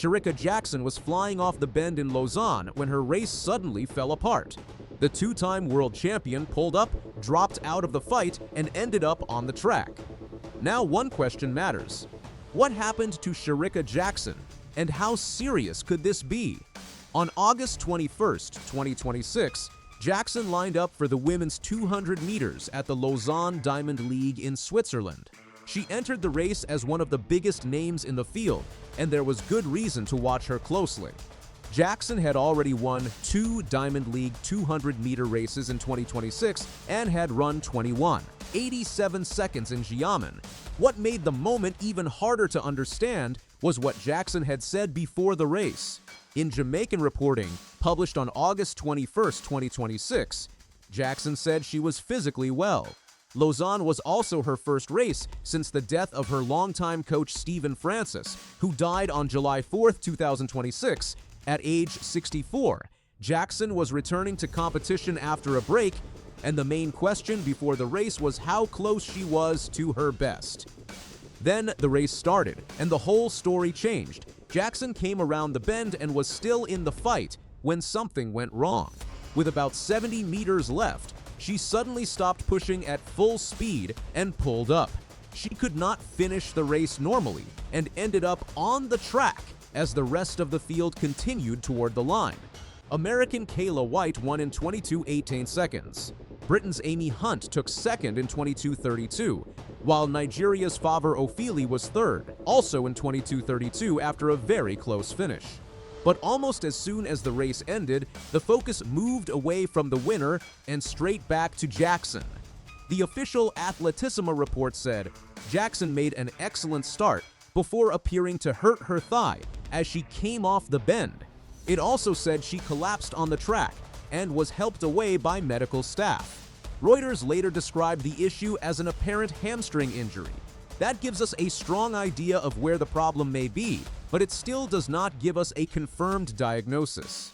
Shericka Jackson was flying off the bend in Lausanne when her race suddenly fell apart. The two-time world champion pulled up, dropped out of the fight, and ended up on the track. Now one question matters. What happened to Shericka Jackson, and how serious could this be? On August 21, 2026, Jackson lined up for the women's 200 meters at the Lausanne Diamond League in Switzerland. She entered the race as one of the biggest names in the field, and there was good reason to watch her closely. Jackson had already won 2 Diamond League 200-meter races in 2026 and had run 87 seconds in Xiamen. What made the moment even harder to understand was what Jackson had said before the race. In Jamaican reporting, published on August 21, 2026, Jackson said she was physically well. Lausanne was also her first race since the death of her longtime coach Stephen Francis, who died on July 4, 2026, at age 64. Jackson was returning to competition after a break, and the main question before the race was how close she was to her best. Then the race started, and the whole story changed. Jackson came around the bend and was still in the fight when something went wrong. With about 70 meters left, she suddenly stopped pushing at full speed and pulled up. She could not finish the race normally and ended up on the track as the rest of the field continued toward the line. American Kayla White won in 22:18 seconds. Britain's Amy Hunt took second in 22:32, while Nigeria's Favor Ofili was third, also in 22:32 after a very close finish. But almost as soon as the race ended, the focus moved away from the winner and straight back to Jackson. The official Athletisima report said Jackson made an excellent start before appearing to hurt her thigh as she came off the bend. It also said she collapsed on the track and was helped away by medical staff. Reuters later described the issue as an apparent hamstring injury. That gives us a strong idea of where the problem may be, but it still does not give us a confirmed diagnosis.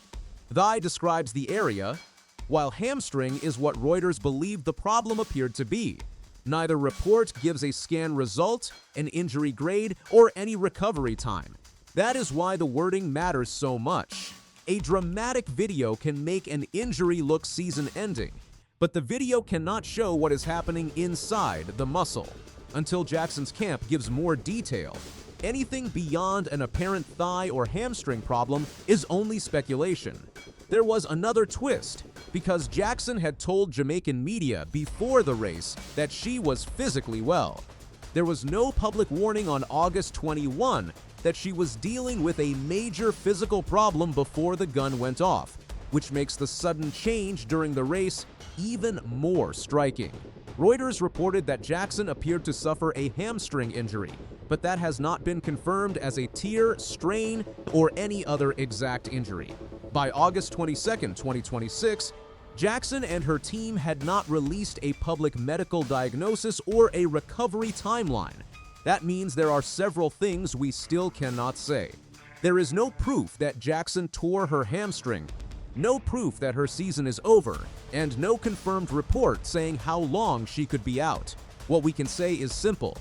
Thigh describes the area, while hamstring is what Reuters believed the problem appeared to be. Neither report gives a scan result, an injury grade, or any recovery time. That is why the wording matters so much. A dramatic video can make an injury look season-ending, but the video cannot show what is happening inside the muscle. Until Jackson's camp gives more detail, anything beyond an apparent thigh or hamstring problem is only speculation. There was another twist, because Jackson had told Jamaican media before the race that she was physically well. There was no public warning on August 21 that she was dealing with a major physical problem before the gun went off, which makes the sudden change during the race even more striking. Reuters reported that Jackson appeared to suffer a hamstring injury, but that has not been confirmed as a tear, strain, or any other exact injury. By August 22, 2026, Jackson and her team had not released a public medical diagnosis or a recovery timeline. That means there are several things we still cannot say. There is no proof that Jackson tore her hamstring, no proof that her season is over, and no confirmed report saying how long she could be out. What we can say is simple.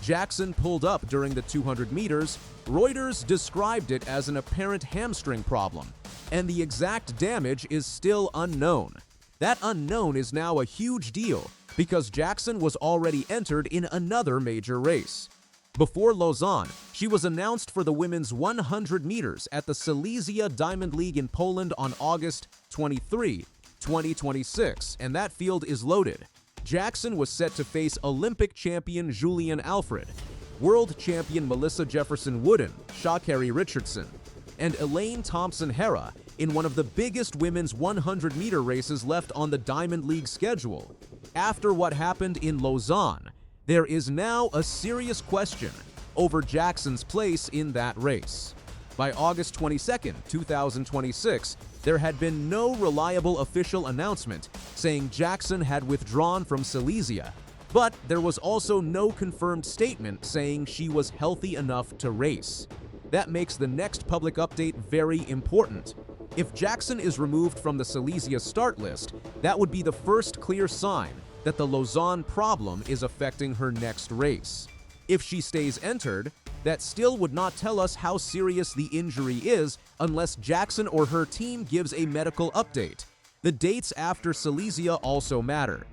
Jackson pulled up during the 200 meters. Reuters described it as an apparent hamstring problem, and the exact damage is still unknown. That unknown is now a huge deal because Jackson was already entered in another major race. Before Lausanne, she was announced for the women's 100 meters at the Silesia Diamond League in Poland on August 23, 2026, and that field is loaded. Jackson was set to face Olympic champion Julien Alfred, world champion Jefferson Wooden, Sha'Carri Richardson, and Elaine Thompson-Herah in one of the biggest women's 100-meter races left on the Diamond League schedule. After what happened in Lausanne, there is now a serious question over Jackson's place in that race. By August 22, 2026, there had been no reliable official announcement saying Jackson had withdrawn from Silesia, but there was also no confirmed statement saying she was healthy enough to race. That makes the next public update very important. If Jackson is removed from the Silesia start list, that would be the first clear sign that the Lausanne problem is affecting her next race. If she stays entered, that still would not tell us how serious the injury is unless Jackson or her team gives a medical update. The dates after Silesia also matter.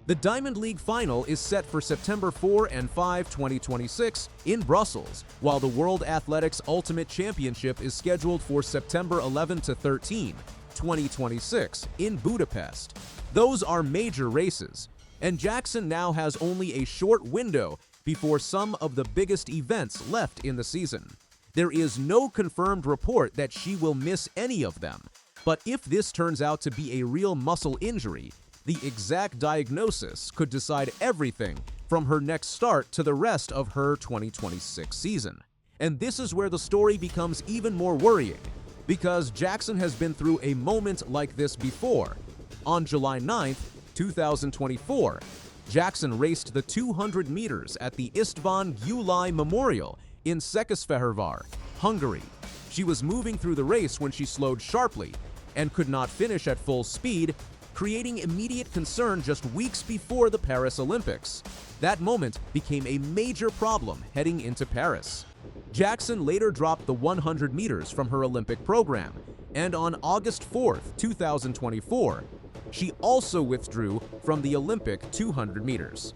The Diamond League final is set for September 4 and 5, 2026 in Brussels, while the World Athletics Ultimate Championship is scheduled for September 11 to 13, 2026 in Budapest. Those are major races, and Jackson now has only a short window before some of the biggest events left in the season. There is no confirmed report that she will miss any of them, but if this turns out to be a real muscle injury, the exact diagnosis could decide everything from her next start to the rest of her 2026 season. And this is where the story becomes even more worrying, because Jackson has been through a moment like this before. On July 9, 2024, Jackson raced the 200 meters at the István Gyulai Memorial in Székesfehérvár, Hungary. She was moving through the race when she slowed sharply and could not finish at full speed, creating immediate concern just weeks before the Paris Olympics. That moment became a major problem heading into Paris. Jackson later dropped the 100 meters from her Olympic program, and on August 4, 2024, she also withdrew from the Olympic 200 meters.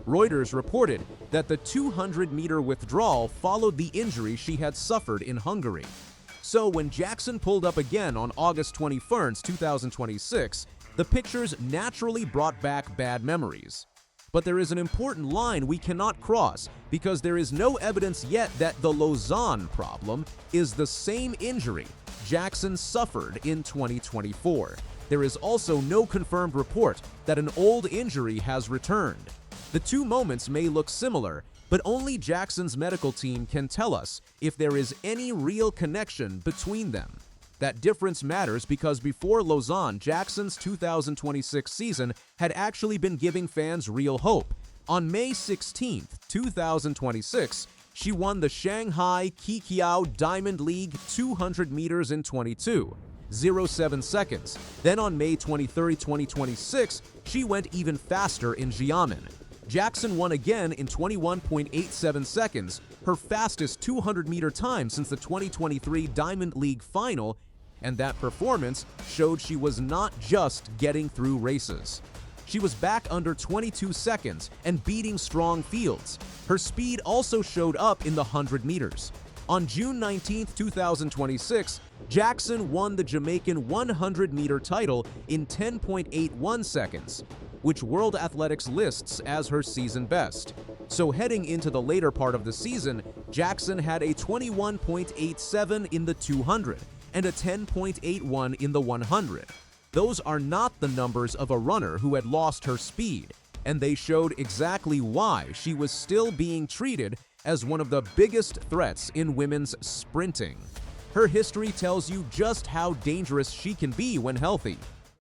Reuters reported that the 200-meter withdrawal followed the injury she had suffered in Hungary. So when Jackson pulled up again on August 21, 2026, the pictures naturally brought back bad memories. But there is an important line we cannot cross because there is no evidence yet that the Lausanne problem is the same injury Jackson suffered in 2024. There is also no confirmed report that an old injury has returned. The two moments may look similar, but only Jackson's medical team can tell us if there is any real connection between them. That difference matters because before Lausanne, Jackson's 2026 season had actually been giving fans real hope. On May 16, 2026, she won the Shanghai Diamond League 200 meters in 22.07 seconds. Then on May 23, 2026, she went even faster in Xiamen. Jackson won again in 21.87 seconds, her fastest 200-meter time since the 2023 Diamond League final, and that performance showed she was not just getting through races. She was back under 22 seconds and beating strong fields. Her speed also showed up in the 100 meters. On June 19, 2026, Jackson won the Jamaican 100-meter title in 10.81 seconds, which World Athletics lists as her season best. So heading into the later part of the season, Jackson had a 21.87 in the 200 and a 10.81 in the 100. Those are not the numbers of a runner who had lost her speed, and they showed exactly why she was still being treated as one of the biggest threats in women's sprinting. Her history tells you just how dangerous she can be when healthy.